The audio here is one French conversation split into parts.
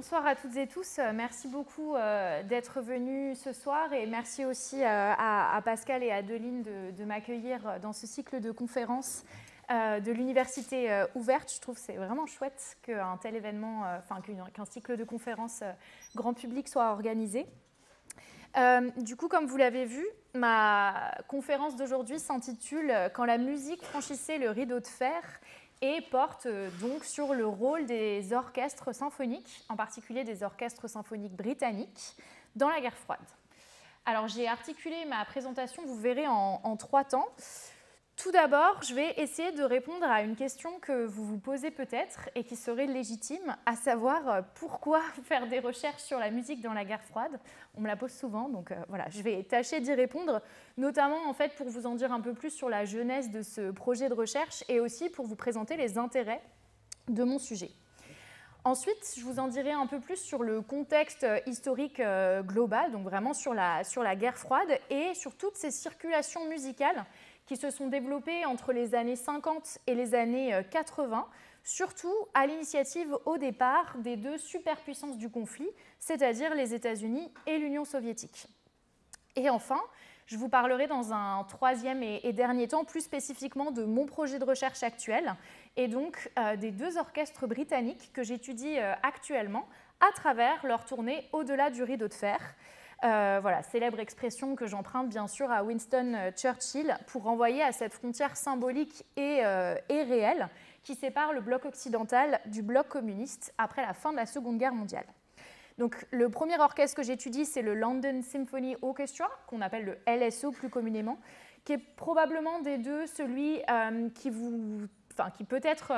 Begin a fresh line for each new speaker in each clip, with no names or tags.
Bonsoir à toutes et tous. Merci beaucoup d'être venus ce soir et merci aussi à Pascal et à Adeline de m'accueillir dans ce cycle de conférences de l'Université ouverte. Je trouve que c'est vraiment chouette qu'un tel événement, qu'un cycle de conférences grand public soit organisé. Du coup, comme vous l'avez vu, ma conférence d'aujourd'hui s'intitule « Quand la musique franchissait le rideau de fer » et porte donc sur le rôle des orchestres symphoniques, en particulier des orchestres symphoniques britanniques, dans la guerre froide. Alors, j'ai articulé ma présentation, vous verrez, en 3 temps. Tout d'abord, je vais essayer de répondre à une question que vous vous posez peut-être et qui serait légitime, à savoir pourquoi faire des recherches sur la musique dans la guerre froide. On me la pose souvent, donc voilà, je vais tâcher d'y répondre, notamment en fait pour vous en dire un peu plus sur la genèse de ce projet de recherche et aussi pour vous présenter les intérêts de mon sujet. Ensuite, je vous en dirai un peu plus sur le contexte historique global, donc vraiment sur la guerre froide et sur toutes ces circulations musicales qui se sont développées entre les années 50 et les années 80, surtout à l'initiative au départ des 2 superpuissances du conflit, c'est-à-dire les États-Unis et l'Union soviétique. Et enfin, je vous parlerai dans un 3e et dernier temps plus spécifiquement de mon projet de recherche actuel et donc des 2 orchestres britanniques que j'étudie actuellement à travers leur tournée au-delà du rideau de fer. Voilà, célèbre expression que j'emprunte bien sûr à Winston Churchill pour renvoyer à cette frontière symbolique et réelle qui sépare le bloc occidental du bloc communiste après la fin de la Seconde Guerre mondiale. Donc, le premier orchestre que j'étudie, c'est le London Symphony Orchestra, qu'on appelle le LSO plus communément, qui est probablement des 2 celui qui peut-être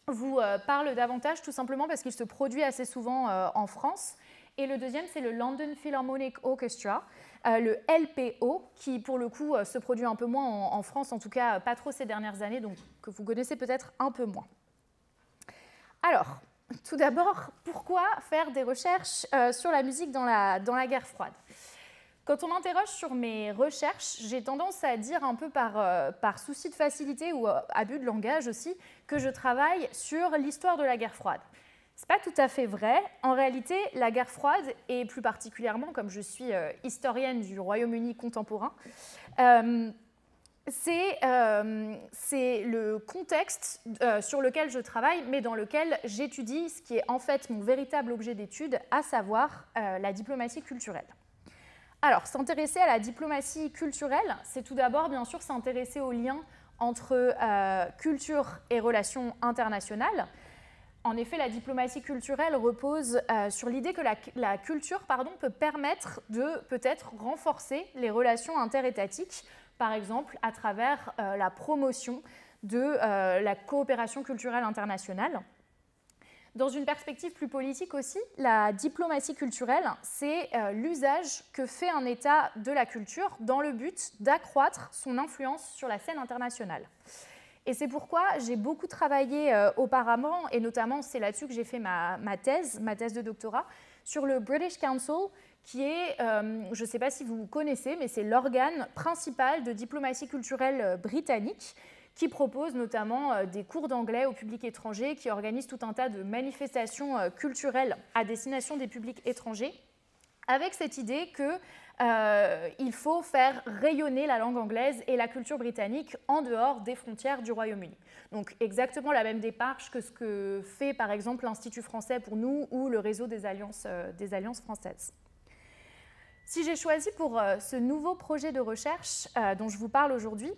vous parle davantage, tout simplement parce qu'il se produit assez souvent en France. Et le deuxième, c'est le London Philharmonic Orchestra, le LPO, qui pour le coup se produit un peu moins en France, en tout cas pas trop ces dernières années, donc que vous connaissez peut-être un peu moins. Alors, tout d'abord, pourquoi faire des recherches sur la musique dans la guerre froide ? Quand on m'interroge sur mes recherches, j'ai tendance à dire un peu par souci de facilité ou abus de langage aussi, que je travaille sur l'histoire de la guerre froide. Ce n'est pas tout à fait vrai. En réalité, la guerre froide, et plus particulièrement, comme je suis historienne du Royaume-Uni contemporain, c'est le contexte sur lequel je travaille, mais dans lequel j'étudie ce qui est en fait mon véritable objet d'étude, à savoir la diplomatie culturelle. Alors, s'intéresser à la diplomatie culturelle, c'est tout d'abord, bien sûr, s'intéresser aux liens entre culture et relations internationales. En effet, la diplomatie culturelle repose sur l'idée que la culture peut permettre de peut-être renforcer les relations interétatiques, par exemple à travers la promotion de la coopération culturelle internationale. Dans une perspective plus politique aussi, la diplomatie culturelle, c'est l'usage que fait un État de la culture dans le but d'accroître son influence sur la scène internationale. Et c'est pourquoi j'ai beaucoup travaillé auparavant, et notamment c'est là-dessus que j'ai fait ma thèse de doctorat, sur le British Council, qui est, je ne sais pas si vous connaissez, mais c'est l'organe principal de diplomatie culturelle britannique, qui propose notamment des cours d'anglais au public étranger, qui organise tout un tas de manifestations culturelles à destination des publics étrangers, avec cette idée qu'il faut faire rayonner la langue anglaise et la culture britannique en dehors des frontières du Royaume-Uni. Donc exactement la même démarche que ce que fait par exemple l'Institut français pour nous ou le réseau des alliances françaises. Si j'ai choisi pour ce nouveau projet de recherche dont je vous parle aujourd'hui,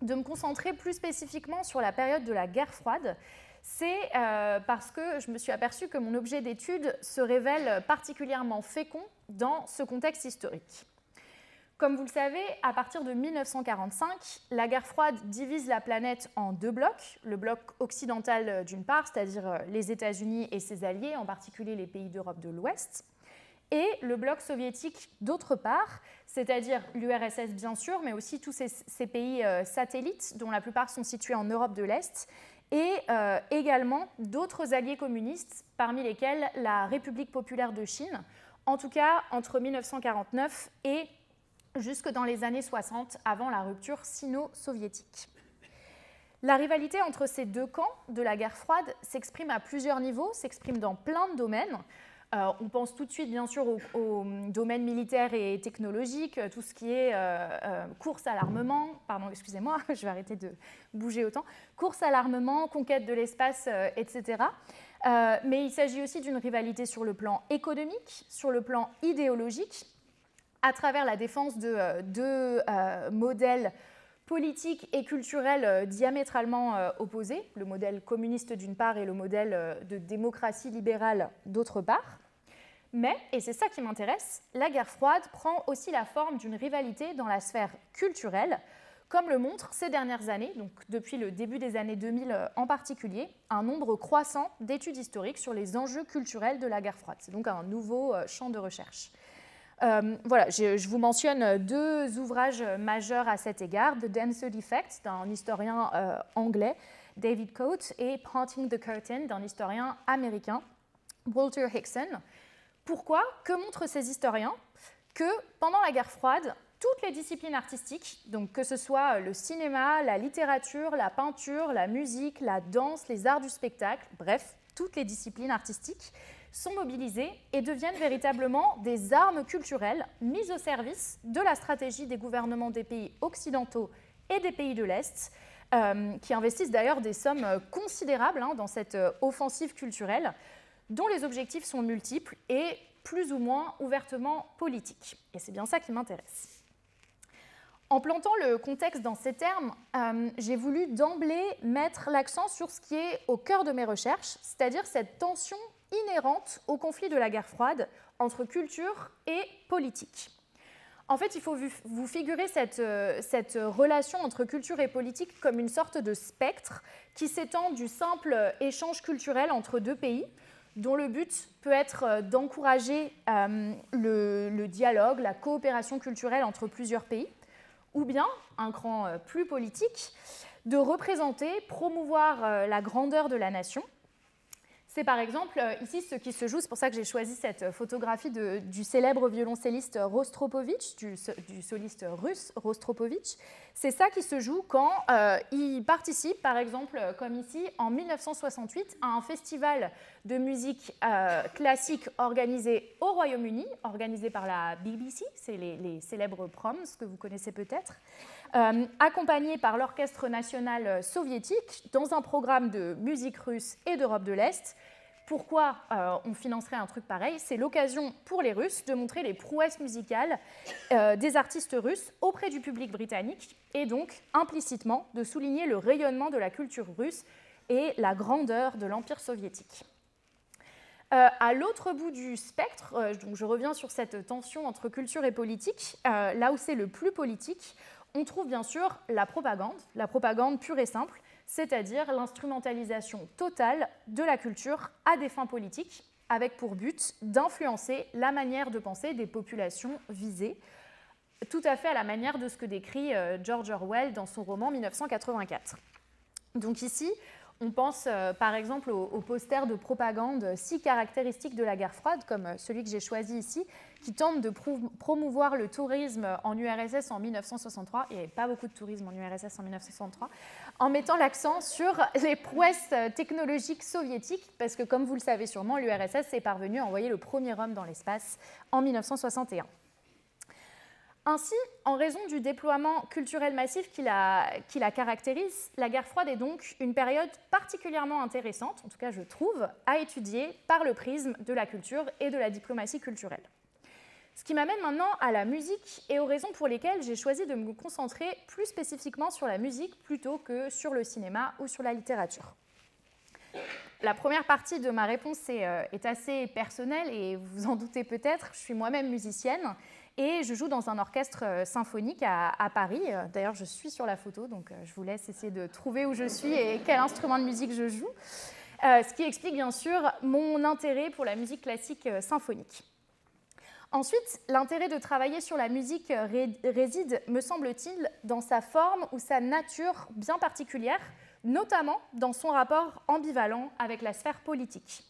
de me concentrer plus spécifiquement sur la période de la guerre froide, c'est parce que je me suis aperçue que mon objet d'étude se révèle particulièrement fécond dans ce contexte historique. Comme vous le savez, à partir de 1945, la guerre froide divise la planète en 2 blocs. Le bloc occidental d'une part, c'est-à-dire les États-Unis et ses alliés, en particulier les pays d'Europe de l'Ouest, et le bloc soviétique d'autre part, c'est-à-dire l'URSS bien sûr, mais aussi tous ces pays satellites, dont la plupart sont situés en Europe de l'Est, et également d'autres alliés communistes, parmi lesquels la République populaire de Chine, en tout cas entre 1949 et jusque dans les années 60, avant la rupture sino-soviétique. La rivalité entre ces deux camps de la guerre froide s'exprime à plusieurs niveaux, s'exprime dans plein de domaines. On pense tout de suite, bien sûr, au domaine militaire et technologique, tout ce qui est course à l'armement, pardon, excusez-moi, je vais arrêter de bouger autant, course à l'armement, conquête de l'espace, etc. Mais il s'agit aussi d'une rivalité sur le plan économique, sur le plan idéologique, à travers la défense de deux modèles politiques et culturels diamétralement opposés, le modèle communiste d'une part et le modèle de démocratie libérale d'autre part. Mais, et c'est ça qui m'intéresse, la guerre froide prend aussi la forme d'une rivalité dans la sphère culturelle, comme le montrent ces dernières années, donc depuis le début des années 2000 en particulier, un nombre croissant d'études historiques sur les enjeux culturels de la guerre froide. C'est donc un nouveau champ de recherche. Voilà, je vous mentionne deux ouvrages majeurs à cet égard, The Dancer Defect d'un historien anglais, David Coates, et Parting the Curtain d'un historien américain, Walter Hickson. Pourquoi? Que montrent ces historiens? Que pendant la guerre froide, toutes les disciplines artistiques, donc que ce soit le cinéma, la littérature, la peinture, la musique, la danse, les arts du spectacle, bref, toutes les disciplines artistiques, sont mobilisées et deviennent véritablement des armes culturelles mises au service de la stratégie des gouvernements des pays occidentaux et des pays de l'Est, qui investissent d'ailleurs des sommes considérables dans cette offensive culturelle, dont les objectifs sont multiples et plus ou moins ouvertement politiques. Et c'est bien ça qui m'intéresse. En plantant le contexte dans ces termes, j'ai voulu d'emblée mettre l'accent sur ce qui est au cœur de mes recherches, c'est-à-dire cette tension inhérente au conflit de la guerre froide entre culture et politique. En fait, il faut vous figurer cette relation entre culture et politique comme une sorte de spectre qui s'étend du simple échange culturel entre deux pays, dont le but peut être d'encourager le dialogue, la coopération culturelle entre plusieurs pays, ou bien, un cran plus politique, de représenter, promouvoir la grandeur de la nation. C'est par exemple ici ce qui se joue, c'est pour ça que j'ai choisi cette photographie du célèbre violoncelliste Rostropovitch, du soliste russe Rostropovitch. C'est ça qui se joue quand il participe, par exemple, comme ici, en 1968, à un festival de musique classique organisé au Royaume-Uni, organisé par la BBC, c'est les célèbres proms que vous connaissez peut-être, accompagné par l'Orchestre national soviétique dans un programme de musique russe et d'Europe de l'Est. Pourquoi on financerait un truc pareil? C'est l'occasion pour les Russes de montrer les prouesses musicales des artistes russes auprès du public britannique et donc implicitement de souligner le rayonnement de la culture russe et la grandeur de l'Empire soviétique. À l'autre bout du spectre, donc je reviens sur cette tension entre culture et politique, là où c'est le plus politique, on trouve bien sûr la propagande pure et simple, c'est-à-dire l'instrumentalisation totale de la culture à des fins politiques, avec pour but d'influencer la manière de penser des populations visées, tout à fait à la manière de ce que décrit George Orwell dans son roman 1984. Donc ici, on pense par exemple aux posters de propagande si caractéristiques de la guerre froide, comme celui que j'ai choisi ici, qui tente de promouvoir le tourisme en URSS en 1963. Il n'y avait pas beaucoup de tourisme en URSS en 1963, en mettant l'accent sur les prouesses technologiques soviétiques, parce que comme vous le savez sûrement, l'URSS est parvenue à envoyer le premier homme dans l'espace en 1961. Ainsi, en raison du déploiement culturel massif qui la caractérise, la guerre froide est donc une période particulièrement intéressante, en tout cas je trouve, à étudier par le prisme de la culture et de la diplomatie culturelle. Ce qui m'amène maintenant à la musique et aux raisons pour lesquelles j'ai choisi de me concentrer plus spécifiquement sur la musique plutôt que sur le cinéma ou sur la littérature. La première partie de ma réponse est assez personnelle et vous en doutez peut-être, je suis moi-même musicienne et je joue dans un orchestre symphonique à Paris. D'ailleurs, je suis sur la photo, donc je vous laisse essayer de trouver où je suis et quel instrument de musique je joue. Ce qui explique bien sûr mon intérêt pour la musique classique symphonique. Ensuite, l'intérêt de travailler sur la musique réside, me semble-t-il, dans sa forme ou sa nature bien particulière, notamment dans son rapport ambivalent avec la sphère politique.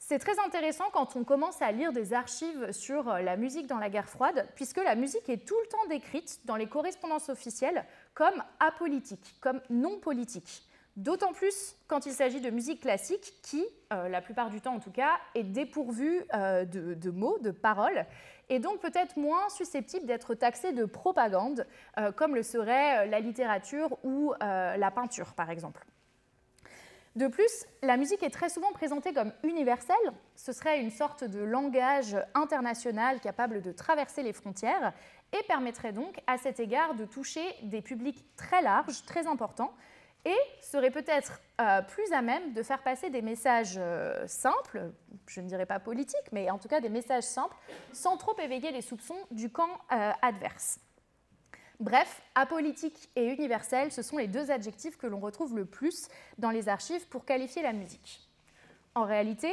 C'est très intéressant quand on commence à lire des archives sur la musique dans la guerre froide, puisque la musique est tout le temps décrite dans les correspondances officielles comme apolitique, comme non politique. D'autant plus quand il s'agit de musique classique qui, la plupart du temps en tout cas, est dépourvue de mots, de paroles, et donc peut-être moins susceptible d'être taxée de propagande, comme le serait la littérature ou la peinture, par exemple. De plus, la musique est très souvent présentée comme universelle. Ce serait une sorte de langage international capable de traverser les frontières et permettrait donc à cet égard de toucher des publics très larges, très importants, et serait peut-être plus à même de faire passer des messages simples, je ne dirais pas politiques, mais en tout cas des messages simples, sans trop éveiller les soupçons du camp adverse. Bref, apolitique et universel, ce sont les deux adjectifs que l'on retrouve le plus dans les archives pour qualifier la musique. En réalité,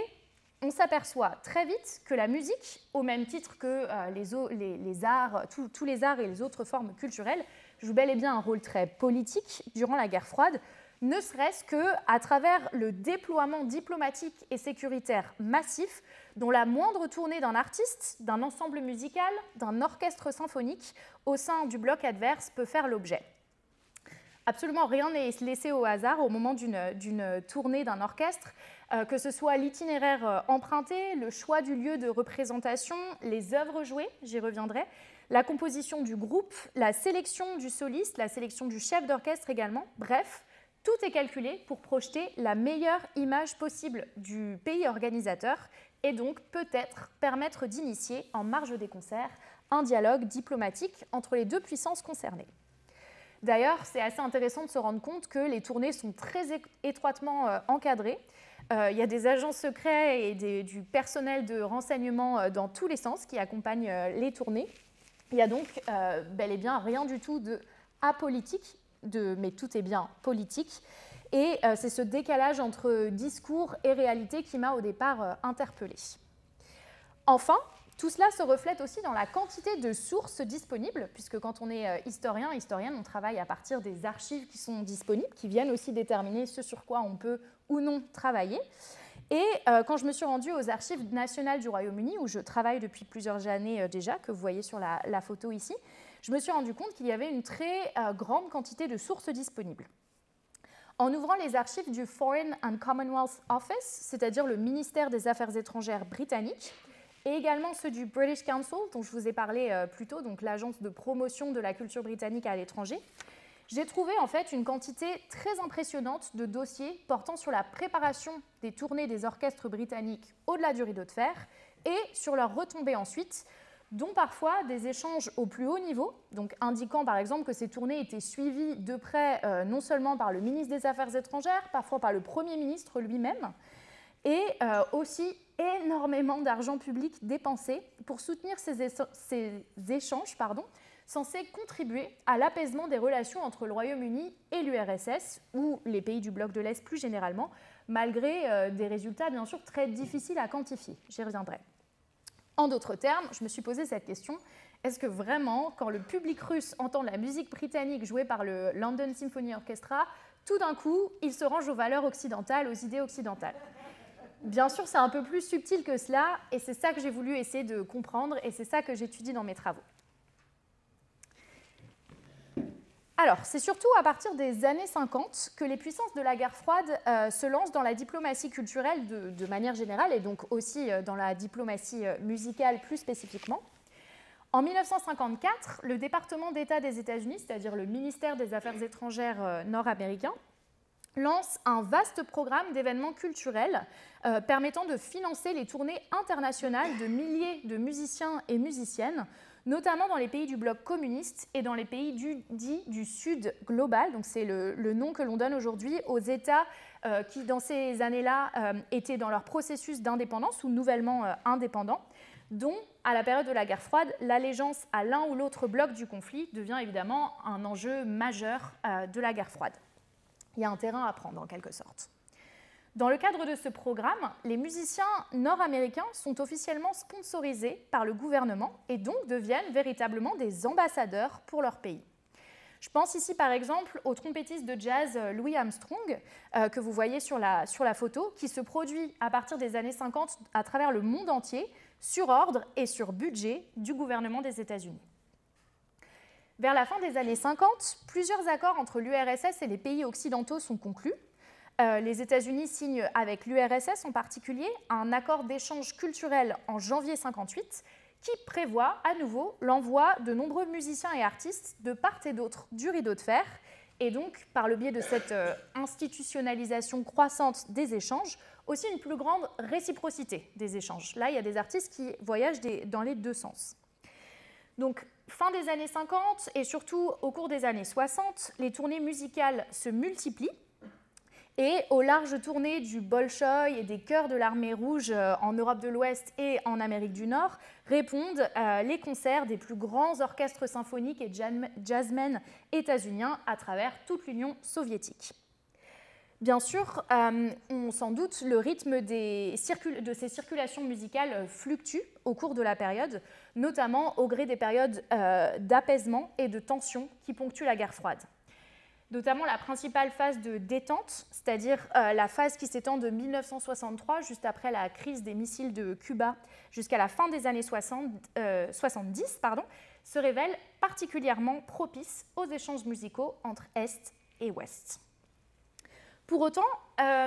on s'aperçoit très vite que la musique, au même titre que les arts, tous les arts et les autres formes culturelles, joue bel et bien un rôle très politique durant la guerre froide, ne serait-ce qu'à travers le déploiement diplomatique et sécuritaire massif dont la moindre tournée d'un artiste, d'un ensemble musical, d'un orchestre symphonique au sein du bloc adverse peut faire l'objet. Absolument rien n'est laissé au hasard au moment d'une tournée d'un orchestre, que ce soit l'itinéraire emprunté, le choix du lieu de représentation, les œuvres jouées, j'y reviendrai, la composition du groupe, la sélection du soliste, la sélection du chef d'orchestre également, bref, tout est calculé pour projeter la meilleure image possible du pays organisateur et donc peut-être permettre d'initier, en marge des concerts, un dialogue diplomatique entre les deux puissances concernées. D'ailleurs, c'est assez intéressant de se rendre compte que les tournées sont très étroitement encadrées. Il y a des agents secrets et du personnel de renseignement dans tous les sens qui accompagnent les tournées. Il n'y a donc bel et bien rien du tout de apolitique, mais tout est bien politique. Et c'est ce décalage entre discours et réalité qui m'a au départ interpellée. Enfin, tout cela se reflète aussi dans la quantité de sources disponibles, puisque quand on est historien, historienne, on travaille à partir des archives qui sont disponibles, qui viennent aussi déterminer ce sur quoi on peut ou non travailler. Et quand je me suis rendue aux archives nationales du Royaume-Uni, où je travaille depuis plusieurs années déjà, que vous voyez sur la photo ici, je me suis rendu compte qu'il y avait une très grande quantité de sources disponibles. En ouvrant les archives du Foreign and Commonwealth Office, c'est-à-dire le ministère des Affaires étrangères britannique, et également ceux du British Council, dont je vous ai parlé plus tôt, donc l'agence de promotion de la culture britannique à l'étranger, j'ai trouvé en fait une quantité très impressionnante de dossiers portant sur la préparation des tournées des orchestres britanniques au-delà du rideau de fer et sur leurs retombées ensuite, dont parfois des échanges au plus haut niveau, donc indiquant par exemple que ces tournées étaient suivies de près non seulement par le ministre des Affaires étrangères, parfois par le Premier ministre lui-même, et aussi énormément d'argent public dépensé pour soutenir ces échanges censés contribuer à l'apaisement des relations entre le Royaume-Uni et l'URSS, ou les pays du bloc de l'Est plus généralement, malgré des résultats bien sûr très difficiles à quantifier. J'y reviendrai. En d'autres termes, je me suis posé cette question, est-ce que vraiment, quand le public russe entend la musique britannique jouée par le London Symphony Orchestra, tout d'un coup, il se range aux valeurs occidentales, aux idées occidentales? Bien sûr, c'est un peu plus subtil que cela, et c'est ça que j'ai voulu essayer de comprendre, et c'est ça que j'étudie dans mes travaux. Alors, c'est surtout à partir des années 50 que les puissances de la guerre froide se lancent dans la diplomatie culturelle de manière générale, et donc aussi dans la diplomatie musicale plus spécifiquement. En 1954, le département d'État des États-Unis, c'est-à-dire le ministère des Affaires étrangères nord-américain, lance un vaste programme d'événements culturels permettant de financer les tournées internationales de milliers de musiciens et musiciennes, notamment dans les pays du bloc communiste et dans les pays dits du Sud global. Donc c'est le nom que l'on donne aujourd'hui aux États qui, dans ces années-là, étaient dans leur processus d'indépendance ou nouvellement indépendants, dont, à la période de la guerre froide, l'allégeance à l'un ou l'autre bloc du conflit devient évidemment un enjeu majeur de la guerre froide. Il y a un terrain à prendre, en quelque sorte. Dans le cadre de ce programme, les musiciens nord-américains sont officiellement sponsorisés par le gouvernement et donc deviennent véritablement des ambassadeurs pour leur pays. Je pense ici par exemple au trompettiste de jazz Louis Armstrong, que vous voyez sur la photo, qui se produit à partir des années 50 à travers le monde entier, sur ordre et sur budget du gouvernement des États-Unis. Vers la fin des années 50, plusieurs accords entre l'URSS et les pays occidentaux sont conclus. Les États-Unis signent avec l'URSS en particulier un accord d'échange culturel en janvier 1958 qui prévoit à nouveau l'envoi de nombreux musiciens et artistes de part et d'autre du rideau de fer, et donc par le biais de cette institutionnalisation croissante des échanges, aussi une plus grande réciprocité des échanges. Là, il y a des artistes qui voyagent dans les deux sens. Donc, fin des années 50 et surtout au cours des années 60, les tournées musicales se multiplient. Et aux larges tournées du Bolchoï et des chœurs de l'armée rouge en Europe de l'Ouest et en Amérique du Nord répondent les concerts des plus grands orchestres symphoniques et jazzmen états-uniens à travers toute l'Union soviétique. Bien sûr, on s'en doute, le rythme de ces circulations musicales fluctue au cours de la période, notamment au gré des périodes d'apaisement et de tension qui ponctuent la guerre froide. Notamment la principale phase de détente, c'est-à-dire la phase qui s'étend de 1963, juste après la crise des missiles de Cuba, jusqu'à la fin des années 70, se révèle particulièrement propice aux échanges musicaux entre Est et Ouest. Pour autant,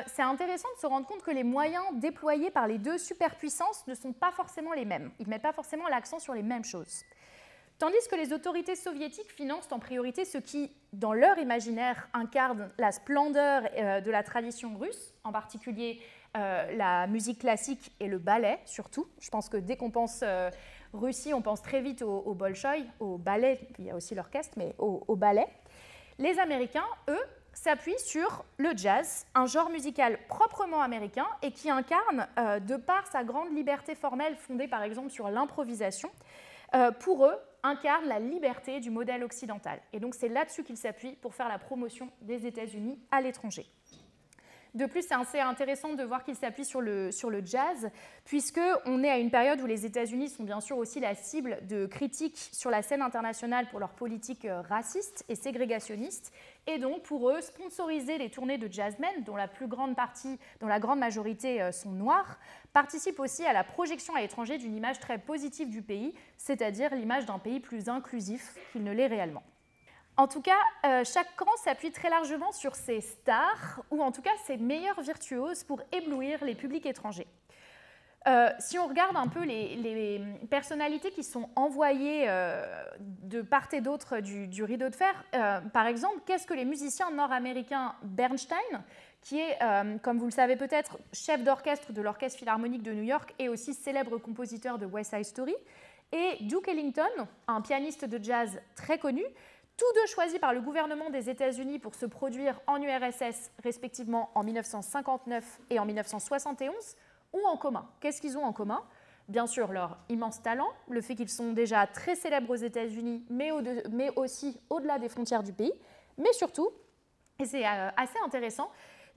c'est intéressant de se rendre compte que les moyens déployés par les deux superpuissances ne sont pas forcément les mêmes. Ils ne mettent pas forcément l'accent sur les mêmes choses. Tandis que les autorités soviétiques financent en priorité ce qui, dans leur imaginaire, incarne la splendeur de la tradition russe, en particulier la musique classique et le ballet, surtout. Je pense que dès qu'on pense Russie, on pense très vite au Bolchoï, au ballet, il y a aussi l'orchestre, mais au ballet. Les Américains, eux, s'appuient sur le jazz, un genre musical proprement américain et qui incarne, de par sa grande liberté formelle fondée par exemple sur l'improvisation, pour eux, incarne la liberté du modèle occidental. Et donc c'est là-dessus qu'ils s'appuient pour faire la promotion des États-Unis à l'étranger. De plus, c'est assez intéressant de voir qu'ils s'appuient sur le jazz, puisqu'on est à une période où les États-Unis sont bien sûr aussi la cible de critiques sur la scène internationale pour leur politique raciste et ségrégationniste. Et donc, pour eux, sponsoriser les tournées de jazzmen, dont la grande majorité sont noirs, participe aussi à la projection à l'étranger d'une image très positive du pays, c'est-à-dire l'image d'un pays plus inclusif qu'il ne l'est réellement. En tout cas, chaque camp s'appuie très largement sur ses stars, ou en tout cas ses meilleures virtuoses pour éblouir les publics étrangers. Si on regarde un peu les personnalités qui sont envoyées de part et d'autre du rideau de fer, par exemple, qu'est-ce que les musiciens nord-américains Bernstein, qui est, comme vous le savez peut-être, chef d'orchestre de l'Orchestre Philharmonique de New York et aussi célèbre compositeur de West Side Story, et Duke Ellington, un pianiste de jazz très connu, tous deux choisis par le gouvernement des États-Unis pour se produire en URSS, respectivement en 1959 et en 1971, ont en commun. Qu'est-ce qu'ils ont en commun ? Bien sûr, leur immense talent, le fait qu'ils sont déjà très célèbres aux États-Unis, mais aussi au-delà des frontières du pays, mais surtout, et c'est assez intéressant,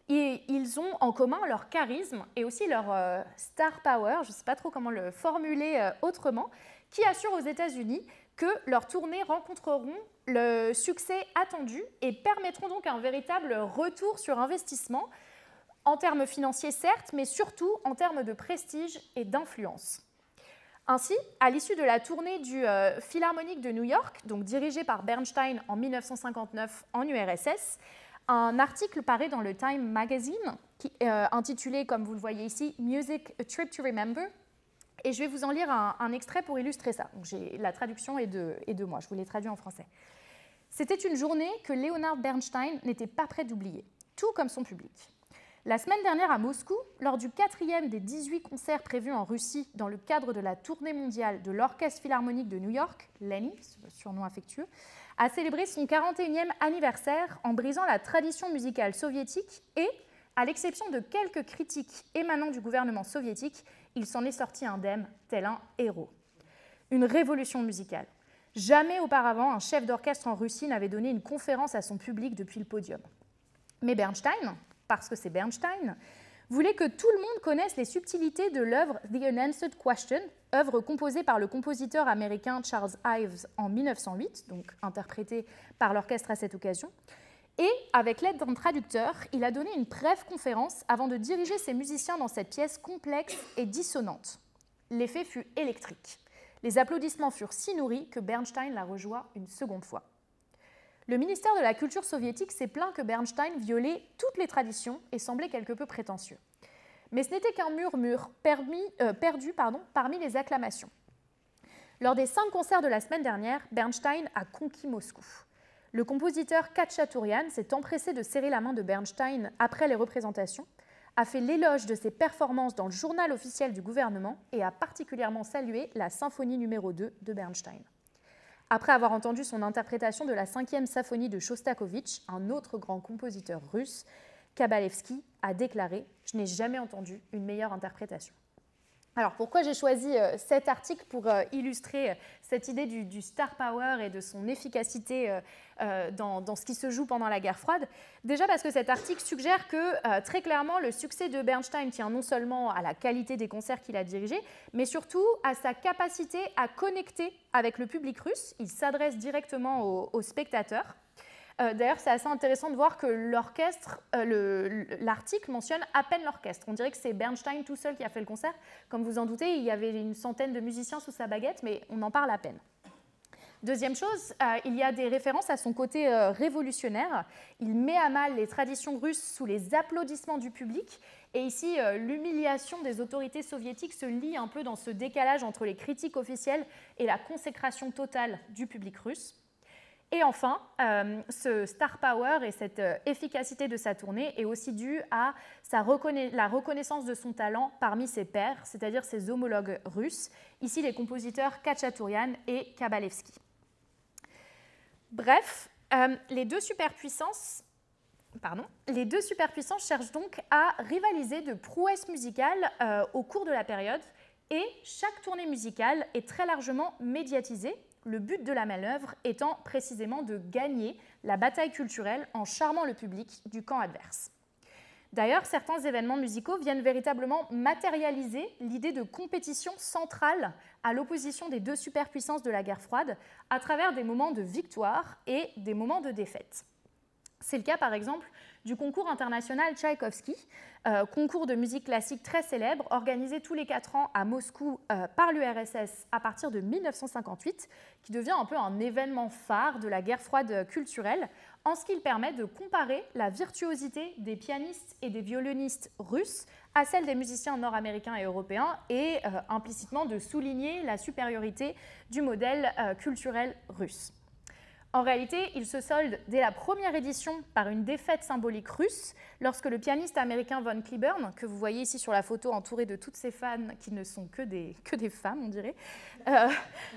ils ont en commun leur charisme et aussi leur star power, je ne sais pas trop comment le formuler autrement, qui assure aux États-Unis que leurs tournées rencontreront le succès attendu et permettront donc un véritable retour sur investissement, en termes financiers certes, mais surtout en termes de prestige et d'influence. Ainsi, à l'issue de la tournée du Philharmonique de New York, donc dirigée par Bernstein en 1959 en URSS, un article paraît dans le Time Magazine, intitulé, comme vous le voyez ici, « Music, a Trip to Remember ». Et je vais vous en lire un extrait pour illustrer ça. Donc, la traduction est de moi, je vous l'ai traduit en français. C'était une journée que Leonard Bernstein n'était pas prêt d'oublier, tout comme son public. La semaine dernière à Moscou, lors du 4e des 18 concerts prévus en Russie dans le cadre de la tournée mondiale de l'Orchestre Philharmonique de New York, Lenny, surnom affectueux, a célébré son 41e anniversaire en brisant la tradition musicale soviétique et, à l'exception de quelques critiques émanant du gouvernement soviétique, il s'en est sorti indemne, tel un héros. Une révolution musicale. Jamais auparavant, un chef d'orchestre en Russie n'avait donné une conférence à son public depuis le podium. Mais Bernstein, parce que c'est Bernstein, voulait que tout le monde connaisse les subtilités de l'œuvre The Unanswered Question, œuvre composée par le compositeur américain Charles Ives en 1908, donc interprétée par l'orchestre à cette occasion. Et, avec l'aide d'un traducteur, il a donné une brève conférence avant de diriger ses musiciens dans cette pièce complexe et dissonante. L'effet fut électrique. Les applaudissements furent si nourris que Bernstein la rejoint une seconde fois. Le ministère de la Culture soviétique s'est plaint que Bernstein violait toutes les traditions et semblait quelque peu prétentieux. Mais ce n'était qu'un murmure perdu parmi les acclamations. Lors des 5 concerts de la semaine dernière, Bernstein a conquis Moscou. Le compositeur Khachaturian s'est empressé de serrer la main de Bernstein après les représentations, a fait l'éloge de ses performances dans le journal officiel du gouvernement et a particulièrement salué la symphonie numéro 2 de Bernstein. Après avoir entendu son interprétation de la 5e symphonie de Shostakovich, un autre grand compositeur russe, Kabalevski a déclaré « Je n'ai jamais entendu une meilleure interprétation ». Alors, pourquoi j'ai choisi cet article pour illustrer cette idée du star power et de son efficacité dans ce qui se joue pendant la guerre froide? Déjà parce que cet article suggère que, très clairement, le succès de Bernstein tient non seulement à la qualité des concerts qu'il a dirigés, mais surtout à sa capacité à connecter avec le public russe. Il s'adresse directement aux spectateurs. D'ailleurs, c'est assez intéressant de voir que l'orchestre, l'article mentionne à peine l'orchestre. On dirait que c'est Bernstein tout seul qui a fait le concert. Comme vous en doutez, il y avait une centaine de musiciens sous sa baguette, mais on en parle à peine. Deuxième chose, il y a des références à son côté révolutionnaire. Il met à mal les traditions russes sous les applaudissements du public. Et ici, l'humiliation des autorités soviétiques se lie un peu dans ce décalage entre les critiques officielles et la consécration totale du public russe. Et enfin, ce star power et cette efficacité de sa tournée est aussi due à la reconnaissance de son talent parmi ses pairs, c'est-à-dire ses homologues russes, ici les compositeurs Khachaturian et Kabalevski. Bref, les deux superpuissances cherchent donc à rivaliser de prouesses musicales au cours de la période, et chaque tournée musicale est très largement médiatisée. Le but de la manœuvre étant précisément de gagner la bataille culturelle en charmant le public du camp adverse. D'ailleurs, certains événements musicaux viennent véritablement matérialiser l'idée de compétition centrale à l'opposition des deux superpuissances de la guerre froide à travers des moments de victoire et des moments de défaite. C'est le cas par exemple du concours international Tchaïkovski, concours de musique classique très célèbre, organisé tous les 4 ans à Moscou par l'URSS à partir de 1958, qui devient un peu un événement phare de la guerre froide culturelle, en ce qu'il permet de comparer la virtuosité des pianistes et des violonistes russes à celle des musiciens nord-américains et européens, et implicitement de souligner la supériorité du modèle culturel russe. En réalité, il se solde dès la première édition par une défaite symbolique russe lorsque le pianiste américain Von Cliburn, que vous voyez ici sur la photo entouré de toutes ses fans qui ne sont que des femmes, on dirait,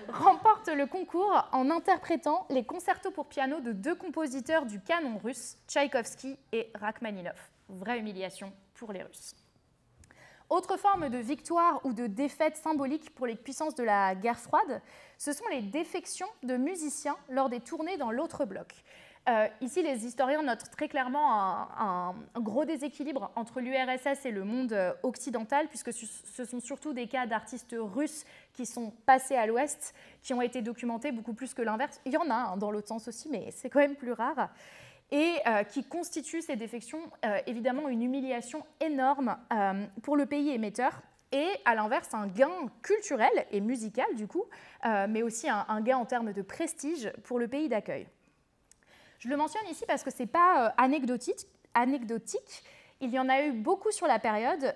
remporte le concours en interprétant les concertos pour piano de 2 compositeurs du canon russe, Tchaïkovski et Rachmaninov. Vraie humiliation pour les Russes. Autre forme de victoire ou de défaite symbolique pour les puissances de la guerre froide, ce sont les défections de musiciens lors des tournées dans l'autre bloc. Ici, les historiens notent très clairement un gros déséquilibre entre l'URSS et le monde occidental, puisque ce sont surtout des cas d'artistes russes qui sont passés à l'Ouest, qui ont été documentés beaucoup plus que l'inverse. Il y en a dans l'autre sens aussi, mais c'est quand même plus rare. Et qui constituent ces défections évidemment une humiliation énorme pour le pays émetteur, et à l'inverse un gain culturel et musical du coup, mais aussi un gain en termes de prestige pour le pays d'accueil. Je le mentionne ici parce que ce n'est pas anecdotique. Il y en a eu beaucoup sur la période.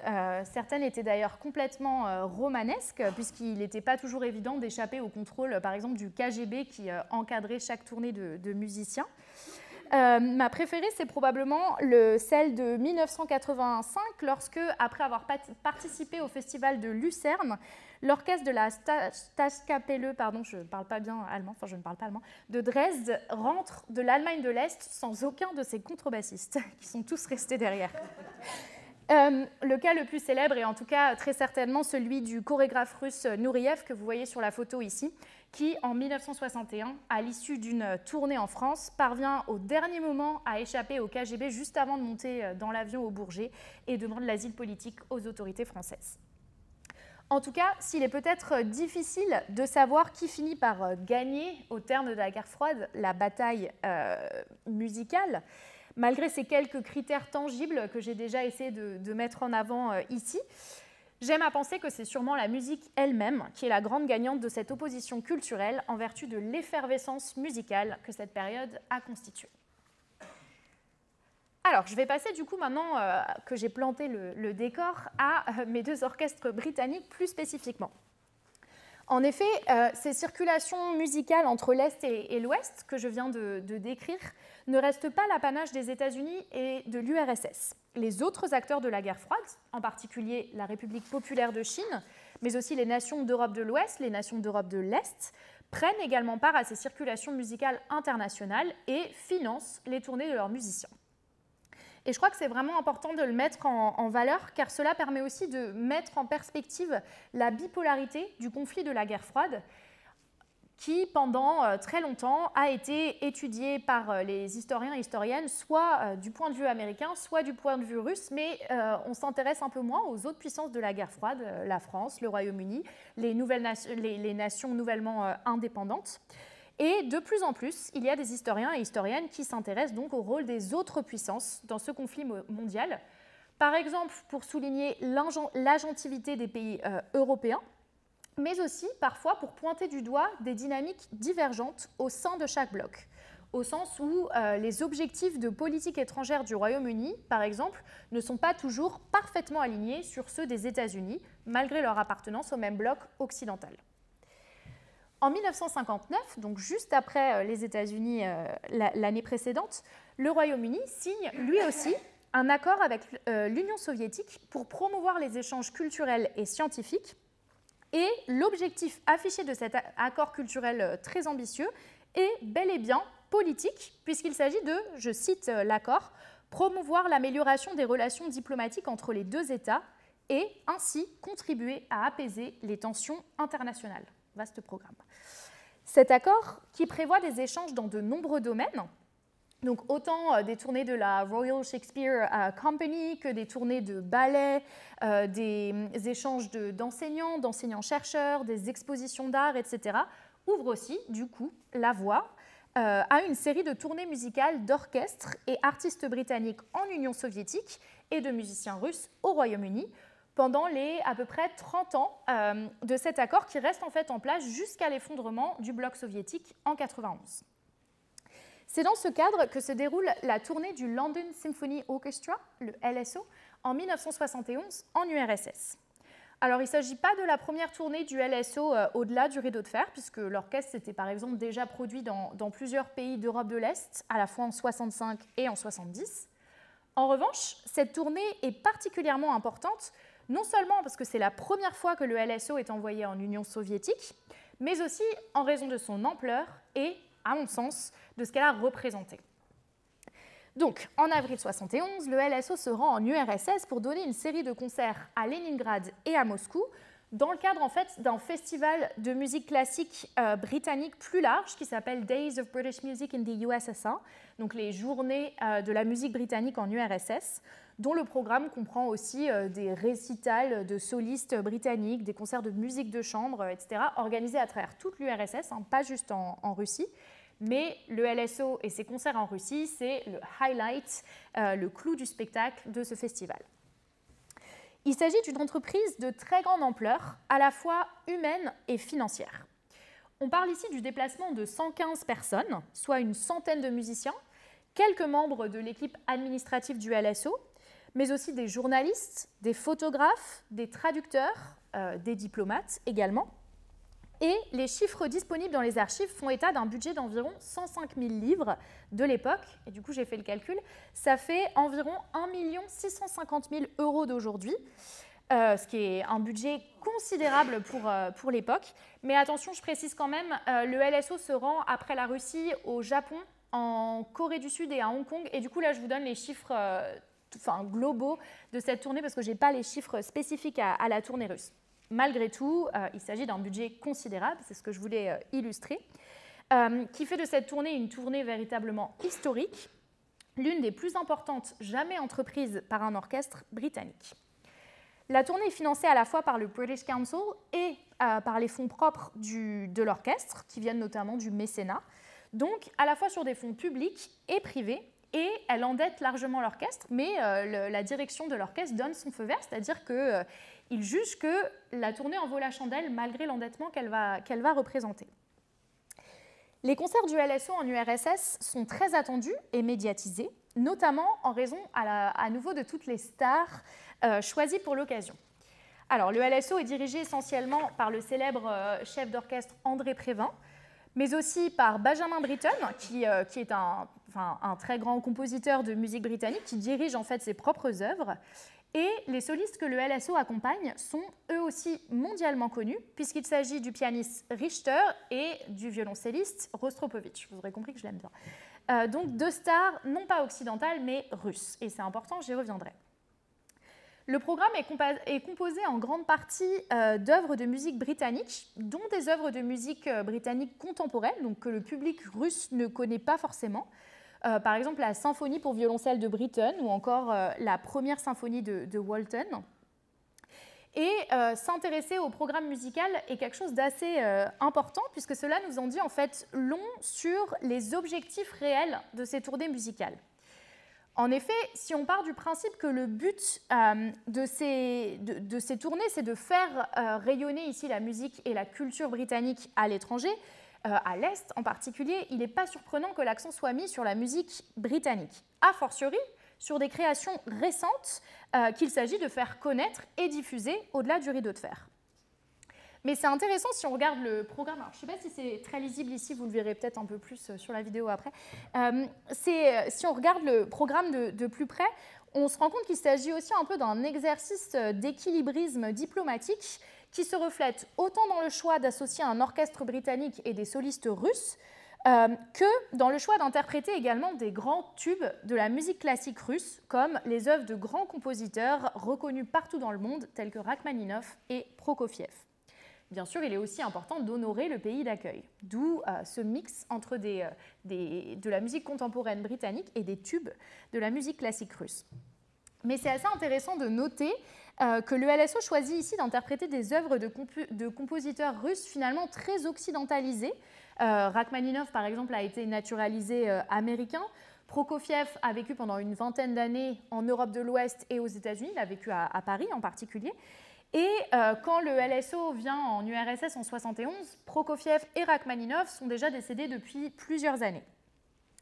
Certaines étaient d'ailleurs complètement romanesques, puisqu'il n'était pas toujours évident d'échapper au contrôle, par exemple, du KGB qui encadrait chaque tournée de musiciens. Ma préférée, c'est probablement celle de 1985, lorsque, après avoir participé au festival de Lucerne, l'orchestre de la Staatskapelle, je ne parle pas bien allemand, je ne parle pas allemand, de Dresde rentre de l'Allemagne de l'Est sans aucun de ses contrebassistes, qui sont tous restés derrière. Le cas le plus célèbre est en tout cas très certainement celui du chorégraphe russe Nouriev, que vous voyez sur la photo ici, qui en 1961, à l'issue d'une tournée en France, parvient au dernier moment à échapper au KGB juste avant de monter dans l'avion au Bourget et demande l'asile politique aux autorités françaises. En tout cas, s'il est peut-être difficile de savoir qui finit par gagner au terme de la guerre froide la bataille musicale, malgré ces quelques critères tangibles que j'ai déjà essayé de mettre en avant ici, J'aime à penser que c'est sûrement la musique elle-même qui est la grande gagnante de cette opposition culturelle en vertu de l'effervescence musicale que cette période a constituée. Alors, je vais passer du coup maintenant que j'ai planté le décor à mes deux orchestres britanniques plus spécifiquement. En effet, ces circulations musicales entre l'Est et l'Ouest que je viens de décrire ne restent pas l'apanage des États-Unis et de l'URSS. Les autres acteurs de la guerre froide, en particulier la République populaire de Chine, mais aussi les nations d'Europe de l'Ouest, les nations d'Europe de l'Est, prennent également part à ces circulations musicales internationales et financent les tournées de leurs musiciens. Et je crois que c'est vraiment important de le mettre en valeur, car cela permet aussi de mettre en perspective la bipolarité du conflit de la guerre froide, qui, pendant très longtemps, a été étudié par les historiens et historiennes, soit du point de vue américain, soit du point de vue russe, mais on s'intéresse un peu moins aux autres puissances de la guerre froide, la France, le Royaume-Uni, les nations nouvellement indépendantes. Et de plus en plus, il y a des historiens et historiennes qui s'intéressent donc au rôle des autres puissances dans ce conflit mondial. Par exemple, pour souligner l'agentivité des pays européens, mais aussi parfois pour pointer du doigt des dynamiques divergentes au sein de chaque bloc, au sens où les objectifs de politique étrangère du Royaume-Uni, par exemple, ne sont pas toujours parfaitement alignés sur ceux des États-Unis, malgré leur appartenance au même bloc occidental. En 1959, donc juste après les États-Unis l'année précédente, le Royaume-Uni signe lui aussi un accord avec l'Union soviétique pour promouvoir les échanges culturels et scientifiques. Et l'objectif affiché de cet accord culturel très ambitieux est bel et bien politique, puisqu'il s'agit de, je cite l'accord, promouvoir l'amélioration des relations diplomatiques entre les deux États et ainsi contribuer à apaiser les tensions internationales. Vaste programme. Cet accord, qui prévoit des échanges dans de nombreux domaines, donc autant des tournées de la Royal Shakespeare Company que des tournées de ballet, des échanges d'enseignants, d'enseignants-chercheurs, des expositions d'art, etc., ouvre aussi, du coup, la voie à une série de tournées musicales d'orchestres et artistes britanniques en Union soviétique et de musiciens russes au Royaume-Uni, pendant les à peu près 30 ans de cet accord qui reste en fait en place jusqu'à l'effondrement du bloc soviétique en 1991. C'est dans ce cadre que se déroule la tournée du London Symphony Orchestra, le LSO, en 1971 en URSS. Alors, il ne s'agit pas de la première tournée du LSO au-delà du rideau de fer, puisque l'orchestre s'était par exemple déjà produit dans plusieurs pays d'Europe de l'Est, à la fois en 1965 et en 1970. En revanche, cette tournée est particulièrement importante, non seulement parce que c'est la première fois que le LSO est envoyé en Union soviétique, mais aussi en raison de son ampleur et, à mon sens, de ce qu'elle a représenté. Donc, en avril 1971, le LSO se rend en URSS pour donner une série de concerts à Leningrad et à Moscou, dans le cadre en fait d'un festival de musique classique britannique plus large qui s'appelle Days of British Music in the USSR, donc les journées de la musique britannique en URSS, dont le programme comprend aussi des récitals de solistes britanniques, des concerts de musique de chambre, etc., organisés à travers toute l'URSS, hein, pas juste en Russie. Mais le LSO et ses concerts en Russie, c'est le highlight, le clou du spectacle de ce festival. Il s'agit d'une entreprise de très grande ampleur, à la fois humaine et financière. On parle ici du déplacement de 115 personnes, soit une centaine de musiciens, quelques membres de l'équipe administrative du LSO, mais aussi des journalistes, des photographes, des traducteurs, des diplomates également. Et les chiffres disponibles dans les archives font état d'un budget d'environ 105 000 livres de l'époque. Et du coup, j'ai fait le calcul. Ça fait environ 1 650 000 euros d'aujourd'hui, ce qui est un budget considérable pour l'époque. Mais attention, je précise quand même, le LSO se rend après la Russie, au Japon, en Corée du Sud et à Hong Kong. Et du coup, là, je vous donne les chiffres globaux de cette tournée parce que je n'ai pas les chiffres spécifiques à la tournée russe. Malgré tout, il s'agit d'un budget considérable, c'est ce que je voulais illustrer, qui fait de cette tournée une tournée véritablement historique, l'une des plus importantes jamais entreprises par un orchestre britannique. La tournée est financée à la fois par le British Council et par les fonds propres de l'orchestre, qui viennent notamment du mécénat, donc à la fois sur des fonds publics et privés, et elle endette largement l'orchestre, mais la direction de l'orchestre donne son feu vert, c'est-à-dire qu'il juge que la tournée en vaut la chandelle malgré l'endettement qu'elle va représenter. Les concerts du LSO en URSS sont très attendus et médiatisés, notamment en raison à nouveau de toutes les stars choisies pour l'occasion. Alors, le LSO est dirigé essentiellement par le célèbre chef d'orchestre André Prévin, mais aussi par Benjamin Britten, qui est un très grand compositeur de musique britannique, qui dirige en fait ses propres œuvres. Et les solistes que le LSO accompagne sont eux aussi mondialement connus, puisqu'il s'agit du pianiste Richter et du violoncelliste Rostropovitch. Vous aurez compris que je l'aime bien. Donc deux stars, non pas occidentales, mais russes. Et c'est important, j'y reviendrai. Le programme est composé en grande partie d'œuvres de musique britannique, dont des œuvres de musique britannique contemporaine, donc que le public russe ne connaît pas forcément. Par exemple, la symphonie pour violoncelle de Britten ou encore la première symphonie de Walton. Et s'intéresser au programme musical est quelque chose d'assez important, puisque cela nous en dit en fait long sur les objectifs réels de ces tournées musicales. En effet, si on part du principe que le but de ces tournées, c'est de faire rayonner ici la musique et la culture britannique à l'étranger, à l'Est en particulier, il n'est pas surprenant que l'accent soit mis sur la musique britannique, a fortiori sur des créations récentes qu'il s'agit de faire connaître et diffuser au-delà du rideau de fer. Mais c'est intéressant si on regarde le programme. Alors, je ne sais pas si c'est très lisible ici, vous le verrez peut-être un peu plus sur la vidéo après. Si on regarde le programme de plus près, on se rend compte qu'il s'agit aussi un peu d'un exercice d'équilibrisme diplomatique qui se reflète autant dans le choix d'associer un orchestre britannique et des solistes russes que dans le choix d'interpréter également des grands tubes de la musique classique russe, comme les œuvres de grands compositeurs reconnus partout dans le monde, tels que Rachmaninov et Prokofiev. Bien sûr, il est aussi important d'honorer le pays d'accueil, d'où ce mix entre de la musique contemporaine britannique et des tubes de la musique classique russe. Mais c'est assez intéressant de noter que le LSO choisit ici d'interpréter des œuvres de compositeurs russes finalement très occidentalisés. Rachmaninov, par exemple, a été naturalisé américain. Prokofiev a vécu pendant une vingtaine d'années en Europe de l'Ouest et aux États-Unis. Il a vécu à Paris en particulier. Et quand le LSO vient en URSS en 1971, Prokofiev et Rachmaninov sont déjà décédés depuis plusieurs années.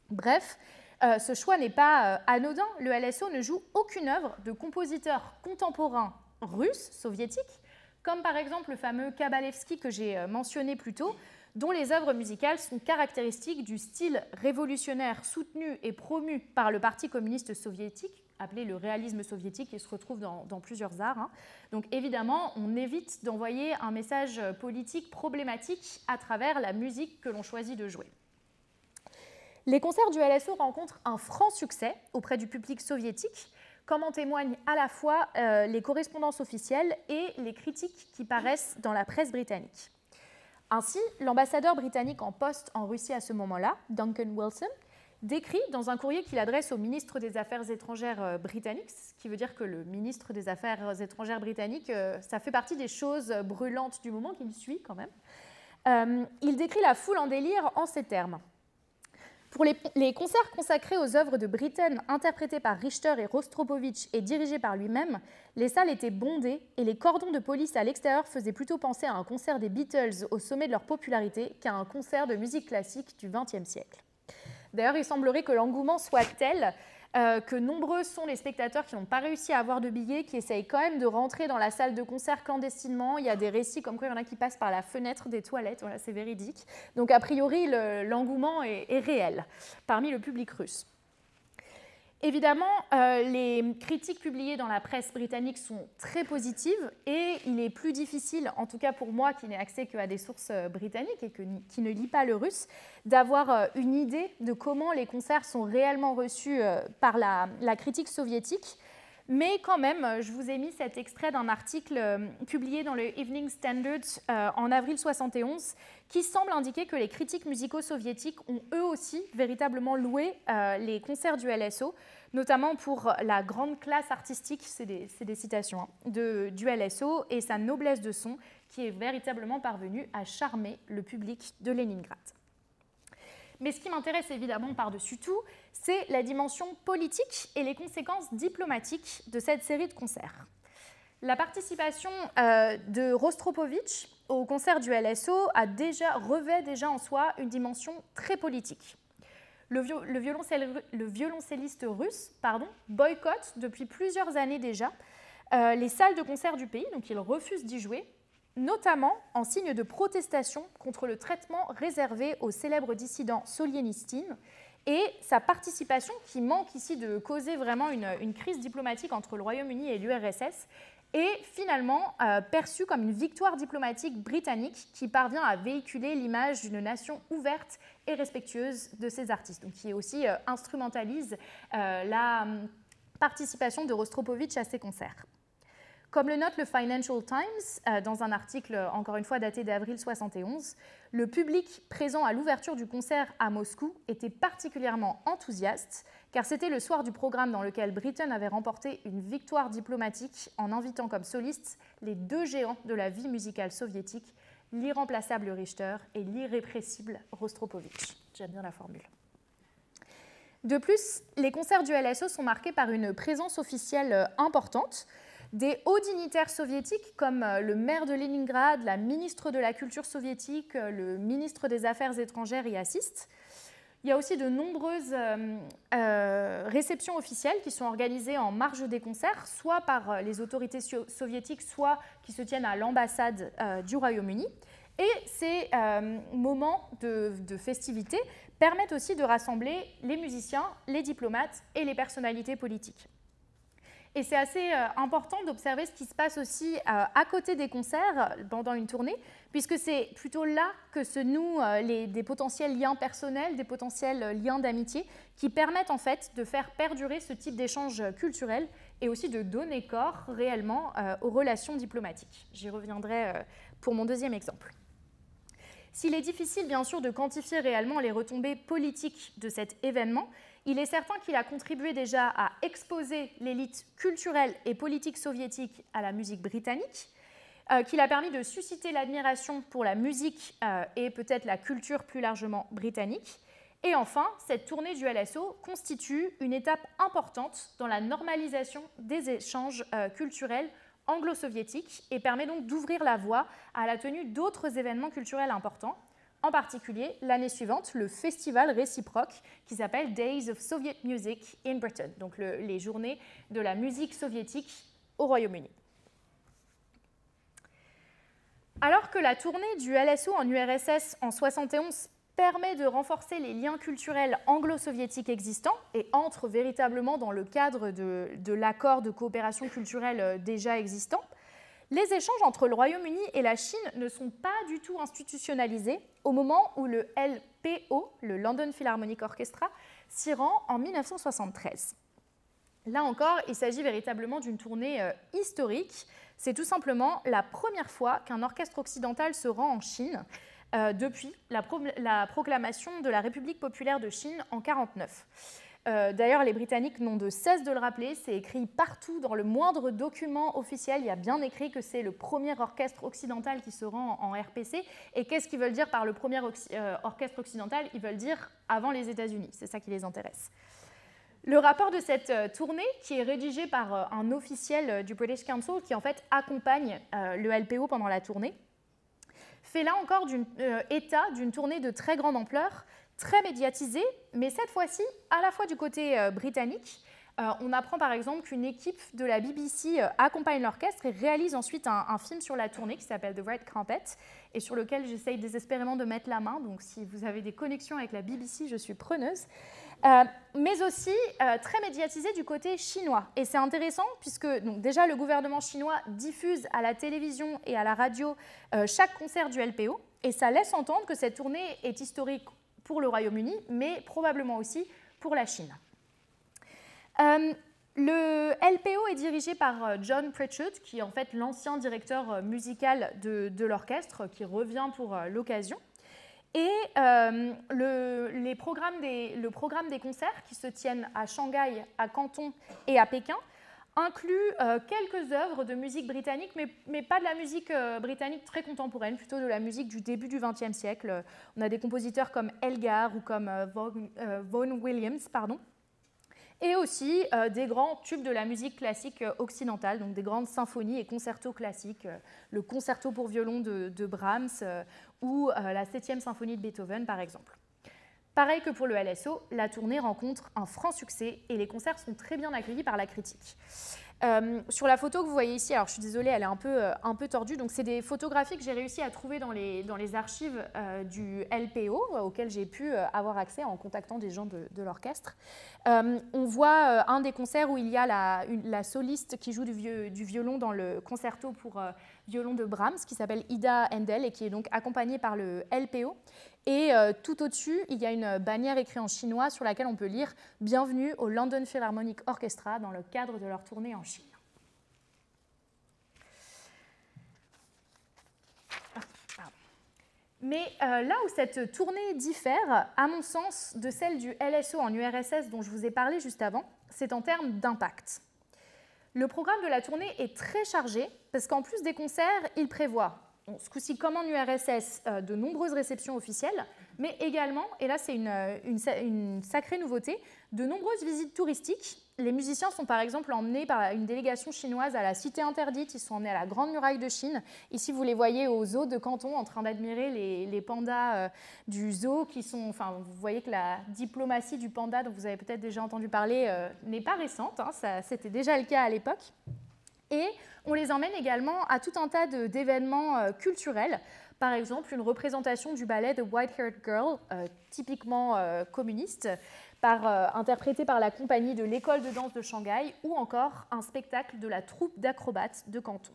Bref, ce choix n'est pas anodin. Le LSO ne joue aucune œuvre de compositeurs contemporains russes, soviétiques, comme par exemple le fameux Kabalevski que j'ai mentionné plus tôt, dont les œuvres musicales sont caractéristiques du style révolutionnaire soutenu et promu par le Parti communiste soviétique, appelé le réalisme soviétique, qui se retrouve dans plusieurs arts. Donc évidemment, on évite d'envoyer un message politique problématique à travers la musique que l'on choisit de jouer. Les concerts du LSO rencontrent un franc succès auprès du public soviétique, comme en témoignent à la fois les correspondances officielles et les critiques qui paraissent dans la presse britannique. Ainsi, l'ambassadeur britannique en poste en Russie à ce moment-là, Duncan Wilson, décrit dans un courrier qu'il adresse au ministre des Affaires étrangères britannique, ce qui veut dire que le ministre des Affaires étrangères britannique, ça fait partie des choses brûlantes du moment qu'il suit quand même. Il décrit la foule en délire en ces termes. Pour les concerts consacrés aux œuvres de Britten, interprétés par Richter et Rostropovitch et dirigés par lui-même, les salles étaient bondées et les cordons de police à l'extérieur faisaient plutôt penser à un concert des Beatles au sommet de leur popularité qu'à un concert de musique classique du XXe siècle. D'ailleurs, il semblerait que l'engouement soit tel que nombreux sont les spectateurs qui n'ont pas réussi à avoir de billets, qui essayent quand même de rentrer dans la salle de concert clandestinement. Il y a des récits comme quoi il y en a qui passent par la fenêtre des toilettes, voilà, c'est véridique. Donc a priori, l'engouement est réel parmi le public russe. Évidemment, les critiques publiées dans la presse britannique sont très positives et il est plus difficile, en tout cas pour moi qui n'ai accès qu'à des sources britanniques et qui ne lis pas le russe, d'avoir une idée de comment les concerts sont réellement reçus par la critique soviétique. Mais quand même, je vous ai mis cet extrait d'un article publié dans le Evening Standard en avril 1971 qui semble indiquer que les critiques musicaux soviétiques ont eux aussi véritablement loué les concerts du LSO, notamment pour la grande classe artistique, c'est des citations, du LSO et sa noblesse de son qui est véritablement parvenue à charmer le public de Leningrad. Mais ce qui m'intéresse évidemment par-dessus tout, c'est la dimension politique et les conséquences diplomatiques de cette série de concerts. La participation de Rostropovitch au concert du LSO revêt déjà en soi une dimension très politique. Le violoncelliste russe boycotte depuis plusieurs années déjà les salles de concert du pays, donc il refuse d'y jouer, notamment en signe de protestation contre le traitement réservé au célèbre dissident Solienistine et sa participation, qui manque ici de causer vraiment une crise diplomatique entre le Royaume-Uni et l'URSS, est finalement perçue comme une victoire diplomatique britannique qui parvient à véhiculer l'image d'une nation ouverte et respectueuse de ses artistes, donc qui aussi instrumentalise la participation de Rostropovitch à ces concerts. Comme le note le Financial Times, dans un article, encore une fois, daté d'avril 1971, le public présent à l'ouverture du concert à Moscou était particulièrement enthousiaste, car c'était le soir du programme dans lequel Britten avait remporté une victoire diplomatique en invitant comme solistes les deux géants de la vie musicale soviétique, l'irremplaçable Richter et l'irrépressible Rostropovitch. J'aime bien la formule. De plus, les concerts du LSO sont marqués par une présence officielle importante. Des hauts dignitaires soviétiques comme le maire de Leningrad, la ministre de la Culture soviétique, le ministre des Affaires étrangères y assistent. Il y a aussi de nombreuses réceptions officielles qui sont organisées en marge des concerts, soit par les autorités soviétiques, soit qui se tiennent à l'ambassade du Royaume-Uni. Et ces moments de festivité permettent aussi de rassembler les musiciens, les diplomates et les personnalités politiques. Et c'est assez important d'observer ce qui se passe aussi à côté des concerts pendant une tournée, puisque c'est plutôt là que se nouent des potentiels liens personnels, des potentiels liens d'amitié, qui permettent en fait de faire perdurer ce type d'échange culturel et aussi de donner corps réellement aux relations diplomatiques. J'y reviendrai pour mon deuxième exemple. S'il est difficile bien sûr de quantifier réellement les retombées politiques de cet événement, il est certain qu'il a contribué déjà à exposer l'élite culturelle et politique soviétique à la musique britannique, qu'il a permis de susciter l'admiration pour la musique et peut-être la culture plus largement britannique. Et enfin, cette tournée du LSO constitue une étape importante dans la normalisation des échanges culturels anglo-soviétiques et permet donc d'ouvrir la voie à la tenue d'autres événements culturels importants, en particulier l'année suivante, le festival réciproque qui s'appelle Days of Soviet Music in Britain, donc les journées de la musique soviétique au Royaume-Uni. Alors que la tournée du LSO en URSS en 1971 permet de renforcer les liens culturels anglo-soviétiques existants et entre véritablement dans le cadre de l'accord de coopération culturelle déjà existant, les échanges entre le Royaume-Uni et la Chine ne sont pas du tout institutionnalisés au moment où le LPO, le London Philharmonic Orchestra, s'y rend en 1973. Là encore, il s'agit véritablement d'une tournée historique. C'est tout simplement la première fois qu'un orchestre occidental se rend en Chine depuis la proclamation de la République populaire de Chine en 1949. D'ailleurs, les Britanniques n'ont de cesse de le rappeler, c'est écrit partout dans le moindre document officiel, il y a bien écrit que c'est le premier orchestre occidental qui se rend en RPC. Et qu'est-ce qu'ils veulent dire par le premier orchestre occidental? Ils veulent dire avant les États-Unis, c'est ça qui les intéresse. Le rapport de cette tournée, qui est rédigé par un officiel du British Council qui en fait accompagne le LPO pendant la tournée, fait là encore état d'une tournée de très grande ampleur, très médiatisée, mais cette fois-ci à la fois du côté britannique. On apprend par exemple qu'une équipe de la BBC accompagne l'orchestre et réalise ensuite un film sur la tournée qui s'appelle The Red Carpet et sur lequel j'essaye désespérément de mettre la main. Donc si vous avez des connexions avec la BBC, je suis preneuse. Mais aussi très médiatisé du côté chinois. Et c'est intéressant puisque donc, déjà le gouvernement chinois diffuse à la télévision et à la radio chaque concert du LPO et ça laisse entendre que cette tournée est historique pour le Royaume-Uni, mais probablement aussi pour la Chine. Le LPO est dirigé par John Pritchard, qui est en fait l'ancien directeur musical de l'orchestre, qui revient pour l'occasion. Et le programme des concerts qui se tiennent à Shanghai, à Canton et à Pékin inclut quelques œuvres de musique britannique, mais pas de la musique britannique très contemporaine, plutôt de la musique du début du XXe siècle. On a des compositeurs comme Elgar ou comme Vaughan Williams, pardon. Et aussi des grands tubes de la musique classique occidentale, donc des grandes symphonies et concertos classiques, le concerto pour violon de Brahms ou la 7e symphonie de Beethoven, par exemple. Pareil que pour le LSO, la tournée rencontre un franc succès et les concerts sont très bien accueillis par la critique. Sur la photo que vous voyez ici, alors je suis désolée, elle est un peu tordue, donc c'est des photographies que j'ai réussi à trouver dans les archives du LPO, auxquelles j'ai pu avoir accès en contactant des gens de l'orchestre. On voit un des concerts où il y a la soliste qui joue du violon dans le concerto pour violon de Brahms, qui s'appelle Ida Endel et qui est donc accompagnée par le LPO. Et tout au-dessus, il y a une bannière écrite en chinois sur laquelle on peut lire « Bienvenue au London Philharmonic Orchestra » dans le cadre de leur tournée en Chine. Mais là où cette tournée diffère, à mon sens, de celle du LSO en URSS dont je vous ai parlé juste avant, c'est en termes d'impact. Le programme de la tournée est très chargé parce qu'en plus des concerts, il prévoit ce coup-ci, comme en URSS, de nombreuses réceptions officielles, mais également, et là c'est une sacrée nouveauté, de nombreuses visites touristiques. Les musiciens sont par exemple emmenés par une délégation chinoise à la Cité interdite, ils sont emmenés à la Grande Muraille de Chine. Ici, vous les voyez au zoo de Canton en train d'admirer les pandas du zoo qui sont... Enfin, vous voyez que la diplomatie du panda, dont vous avez peut-être déjà entendu parler, n'est pas récente, hein, c'était déjà le cas à l'époque. Et on les emmène également à tout un tas d'événements culturels. Par exemple, une représentation du ballet The White-Haired Girl, typiquement communiste, interprété par la compagnie de l'école de danse de Shanghai, ou encore un spectacle de la troupe d'acrobates de Canton.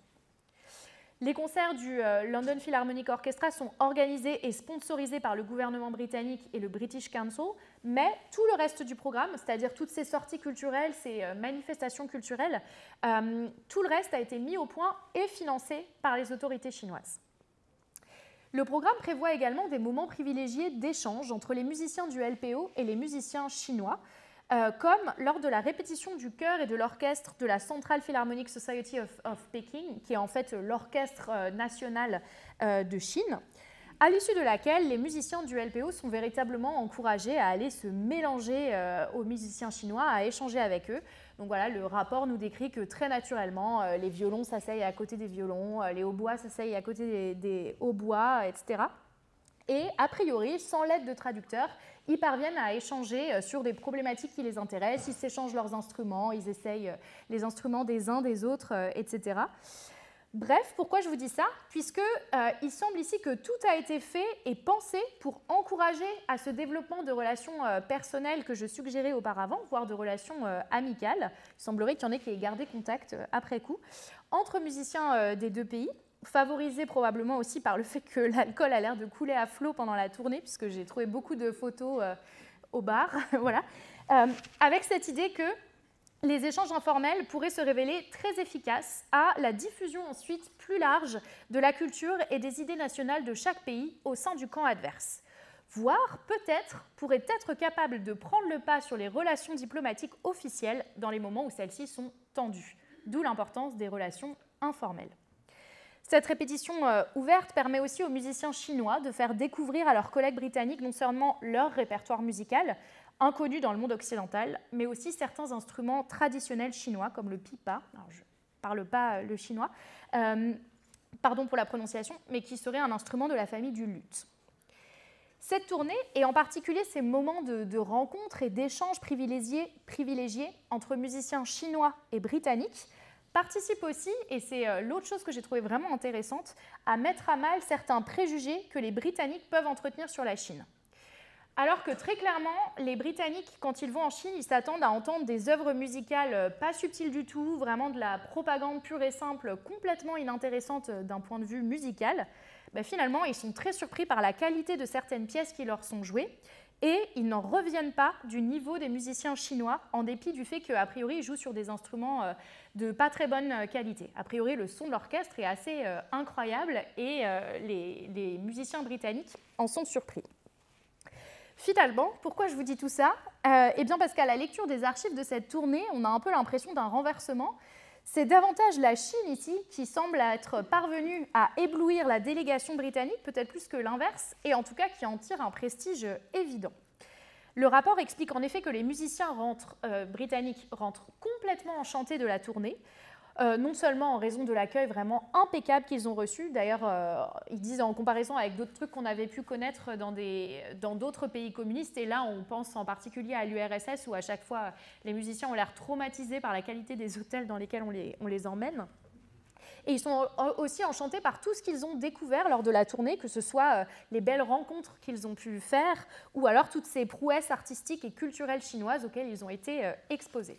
Les concerts du London Philharmonic Orchestra sont organisés et sponsorisés par le gouvernement britannique et le British Council, mais tout le reste du programme, c'est-à-dire toutes ces sorties culturelles, ces manifestations culturelles, tout le reste a été mis au point et financé par les autorités chinoises. Le programme prévoit également des moments privilégiés d'échange entre les musiciens du LPO et les musiciens chinois, comme lors de la répétition du chœur et de l'orchestre de la Central Philharmonic Society of Peking, qui est en fait l'orchestre national de Chine, à l'issue de laquelle les musiciens du LPO sont véritablement encouragés à aller se mélanger aux musiciens chinois, à échanger avec eux. Donc voilà, le rapport nous décrit que très naturellement, les violons s'asseyent à côté des violons, les hautbois s'asseyent à côté des hautbois, etc. Et a priori, sans l'aide de traducteurs, ils parviennent à échanger sur des problématiques qui les intéressent, ils s'échangent leurs instruments, ils essayent les instruments des uns des autres, etc. Bref, pourquoi je vous dis ça? Puisqu'il semble ici que tout a été fait et pensé pour encourager à ce développement de relations personnelles que je suggérais auparavant, voire de relations amicales. Il semblerait qu'il y en ait qui aient gardé contact après coup, entre musiciens des deux pays, favorisé probablement aussi par le fait que l'alcool a l'air de couler à flot pendant la tournée, puisque j'ai trouvé beaucoup de photos au bar, voilà, avec cette idée que les échanges informels pourraient se révéler très efficaces à la diffusion ensuite plus large de la culture et des idées nationales de chaque pays au sein du camp adverse, voire peut-être pourraient être capables de prendre le pas sur les relations diplomatiques officielles dans les moments où celles-ci sont tendues, d'où l'importance des relations informelles. Cette répétition ouverte permet aussi aux musiciens chinois de faire découvrir à leurs collègues britanniques non seulement leur répertoire musical, inconnu dans le monde occidental, mais aussi certains instruments traditionnels chinois, comme le pipa, alors je ne parle pas le chinois, pardon pour la prononciation, mais qui serait un instrument de la famille du luth. Cette tournée, et en particulier ces moments de rencontres et d'échanges privilégiés entre musiciens chinois et britanniques, participe aussi, et c'est l'autre chose que j'ai trouvé vraiment intéressante, à mettre à mal certains préjugés que les Britanniques peuvent entretenir sur la Chine. Alors que très clairement, les Britanniques, quand ils vont en Chine, ils s'attendent à entendre des œuvres musicales pas subtiles du tout, vraiment de la propagande pure et simple, complètement inintéressante d'un point de vue musical. Finalement, ils sont très surpris par la qualité de certaines pièces qui leur sont jouées, et ils n'en reviennent pas du niveau des musiciens chinois, en dépit du fait qu'a priori, ils jouent sur des instruments de pas très bonne qualité. A priori, le son de l'orchestre est assez incroyable et les musiciens britanniques en sont surpris. Finalement, pourquoi je vous dis tout ça? Eh bien parce qu'à la lecture des archives de cette tournée, on a un peu l'impression d'un renversement. C'est davantage la Chine ici qui semble être parvenue à éblouir la délégation britannique, peut-être plus que l'inverse, et en tout cas qui en tire un prestige évident. Le rapport explique en effet que les musiciens britanniques rentrent complètement enchantés de la tournée, non seulement en raison de l'accueil vraiment impeccable qu'ils ont reçu, d'ailleurs ils disent en comparaison avec d'autres trucs qu'on avait pu connaître dans d'autres pays communistes, et là on pense en particulier à l'URSS où à chaque fois les musiciens ont l'air traumatisés par la qualité des hôtels dans lesquels on les emmène. Et ils sont aussi enchantés par tout ce qu'ils ont découvert lors de la tournée, que ce soit les belles rencontres qu'ils ont pu faire ou alors toutes ces prouesses artistiques et culturelles chinoises auxquelles ils ont été exposés.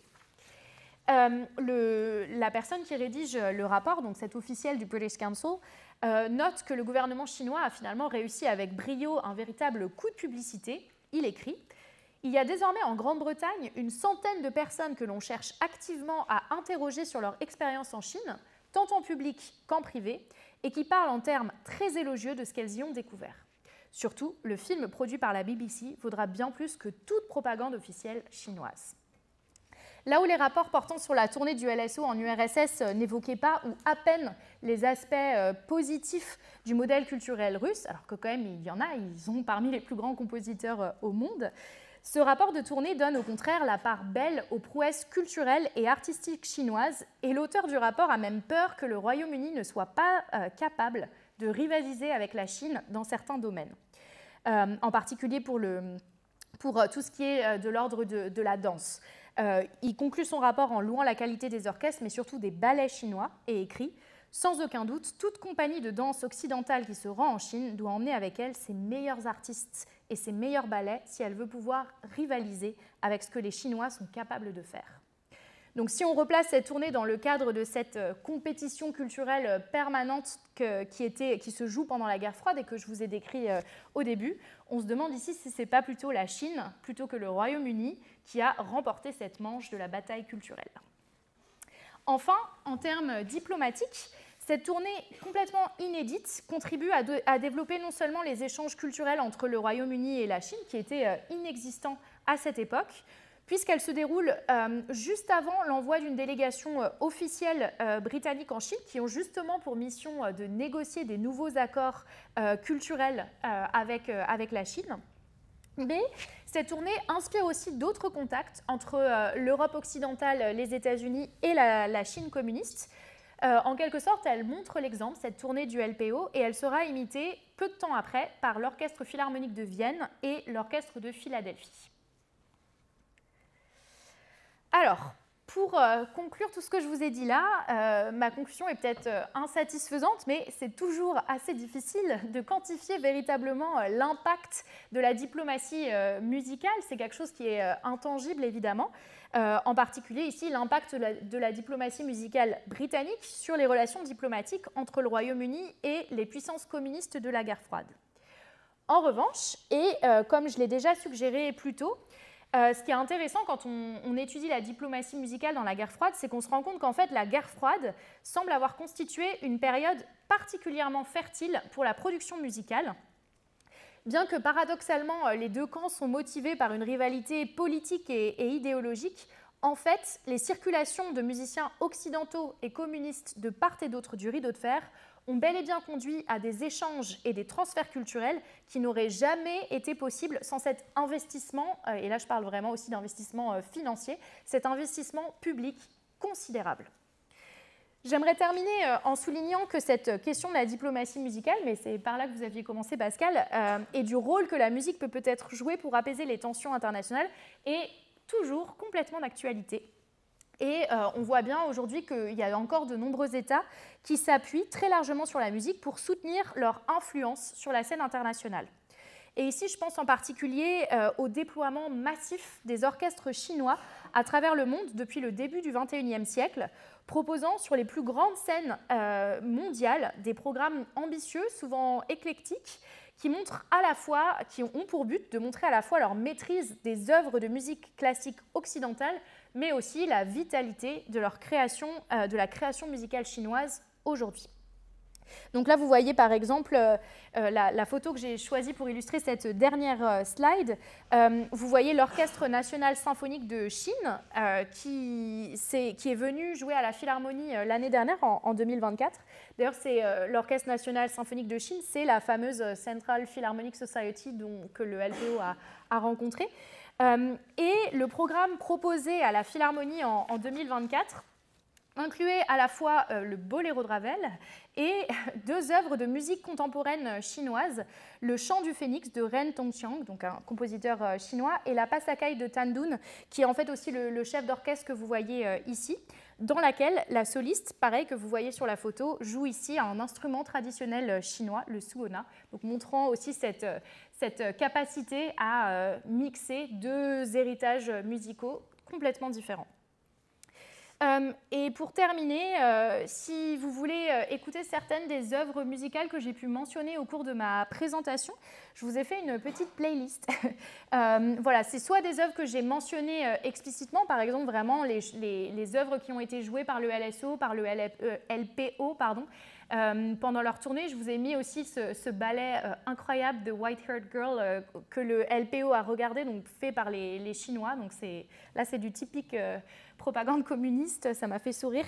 La personne qui rédige le rapport, donc cet officiel du British Council, note que le gouvernement chinois a finalement réussi avec brio un véritable coup de publicité. Il écrit « Il y a désormais en Grande-Bretagne une centaine de personnes que l'on cherche activement à interroger sur leur expérience en Chine, tant en public qu'en privé, et qui parlent en termes très élogieux de ce qu'elles y ont découvert. Surtout, le film produit par la BBC vaudra bien plus que toute propagande officielle chinoise. » Là où les rapports portant sur la tournée du LSO en URSS n'évoquaient pas ou à peine les aspects positifs du modèle culturel russe, alors que quand même il y en a, ils ont parmi les plus grands compositeurs au monde, ce rapport de tournée donne au contraire la part belle aux prouesses culturelles et artistiques chinoises, et l'auteur du rapport a même peur que le Royaume-Uni ne soit pas capable de rivaliser avec la Chine dans certains domaines, en particulier pour tout ce qui est de l'ordre de la danse. Il conclut son rapport en louant la qualité des orchestres, mais surtout des ballets chinois, et écrit « Sans aucun doute, toute compagnie de danse occidentale qui se rend en Chine doit emmener avec elle ses meilleurs artistes et ses meilleurs ballets si elle veut pouvoir rivaliser avec ce que les Chinois sont capables de faire. » Donc si on replace cette tournée dans le cadre de cette compétition culturelle permanente qui se joue pendant la guerre froide et que je vous ai décrit au début, on se demande ici si ce n'est pas plutôt la Chine, plutôt que le Royaume-Uni, qui a remporté cette manche de la bataille culturelle. Enfin, en termes diplomatiques, cette tournée complètement inédite contribue à développer non seulement les échanges culturels entre le Royaume-Uni et la Chine, qui étaient inexistants à cette époque, puisqu'elle se déroule juste avant l'envoi d'une délégation officielle britannique en Chine, qui ont justement pour mission de négocier des nouveaux accords culturels avec la Chine. Mais cette tournée inspire aussi d'autres contacts entre l'Europe occidentale, les États-Unis et la Chine communiste. En quelque sorte, elle montre l'exemple, cette tournée du LPO, et elle sera imitée peu de temps après par l'Orchestre Philharmonique de Vienne et l'Orchestre de Philadelphie. Alors, pour conclure tout ce que je vous ai dit là, ma conclusion est peut-être insatisfaisante, mais c'est toujours assez difficile de quantifier véritablement l'impact de la diplomatie musicale. C'est quelque chose qui est intangible, évidemment. En particulier, ici, l'impact de la diplomatie musicale britannique sur les relations diplomatiques entre le Royaume-Uni et les puissances communistes de la guerre froide. En revanche, et comme je l'ai déjà suggéré plus tôt, ce qui est intéressant quand on étudie la diplomatie musicale dans la guerre froide, c'est qu'on se rend compte qu'en fait, la guerre froide semble avoir constitué une période particulièrement fertile pour la production musicale. Bien que paradoxalement, les deux camps sont motivés par une rivalité politique et idéologique, en fait, les circulations de musiciens occidentaux et communistes de part et d'autre du rideau de fer ont bel et bien conduit à des échanges et des transferts culturels qui n'auraient jamais été possibles sans cet investissement, et là je parle vraiment aussi d'investissement financier, cet investissement public considérable. J'aimerais terminer en soulignant que cette question de la diplomatie musicale, mais c'est par là que vous aviez commencé Pascal, et du rôle que la musique peut peut-être jouer pour apaiser les tensions internationales, est toujours complètement d'actualité. Et on voit bien aujourd'hui qu'il y a encore de nombreux États qui s'appuient très largement sur la musique pour soutenir leur influence sur la scène internationale. Et ici, je pense en particulier au déploiement massif des orchestres chinois à travers le monde depuis le début du XXIe siècle, proposant sur les plus grandes scènes mondiales des programmes ambitieux, souvent éclectiques, qui ont pour but de montrer à la fois leur maîtrise des œuvres de musique classique occidentale, mais aussi la vitalité de la création musicale chinoise aujourd'hui. Donc là, vous voyez par exemple la photo que j'ai choisie pour illustrer cette dernière slide. Vous voyez l'Orchestre national symphonique de Chine qui est venu jouer à la Philharmonie l'année dernière, en 2024. D'ailleurs, c'est l'Orchestre national symphonique de Chine, c'est la fameuse Central Philharmonic Society que le LPO a rencontré. Et le programme proposé à la Philharmonie en 2024 incluait à la fois le Boléro de Ravel et deux œuvres de musique contemporaine chinoise, le Chant du Phénix de Ren Tongxiang, donc un compositeur chinois, et la Pasakai de Tan Dun, qui est en fait aussi le chef d'orchestre que vous voyez ici, dans laquelle la soliste, pareil que vous voyez sur la photo, joue ici un instrument traditionnel chinois, le suona, donc montrant aussi cette capacité à mixer deux héritages musicaux complètement différents. Et pour terminer, si vous voulez écouter certaines des œuvres musicales que j'ai pu mentionner au cours de ma présentation, je vous ai fait une petite playlist. Voilà, c'est soit des œuvres que j'ai mentionnées explicitement, par exemple vraiment les œuvres qui ont été jouées par le LSO, par le LPO, pardon, pendant leur tournée. Je vous ai mis aussi ce ballet incroyable de White Haired Girl que le LPO a regardé, donc fait par les Chinois. Donc là, c'est du typique propagande communiste, ça m'a fait sourire.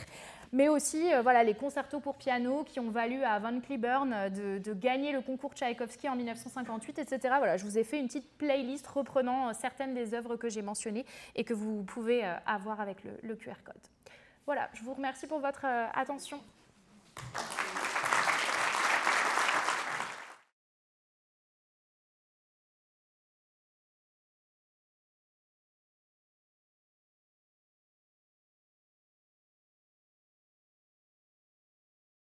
Mais aussi voilà, les concertos pour piano qui ont valu à Van Cliburn de gagner le concours Tchaïkovski en 1958, etc. Voilà, je vous ai fait une petite playlist reprenant certaines des œuvres que j'ai mentionnées et que vous pouvez avoir avec le QR code. Voilà, je vous remercie pour votre attention.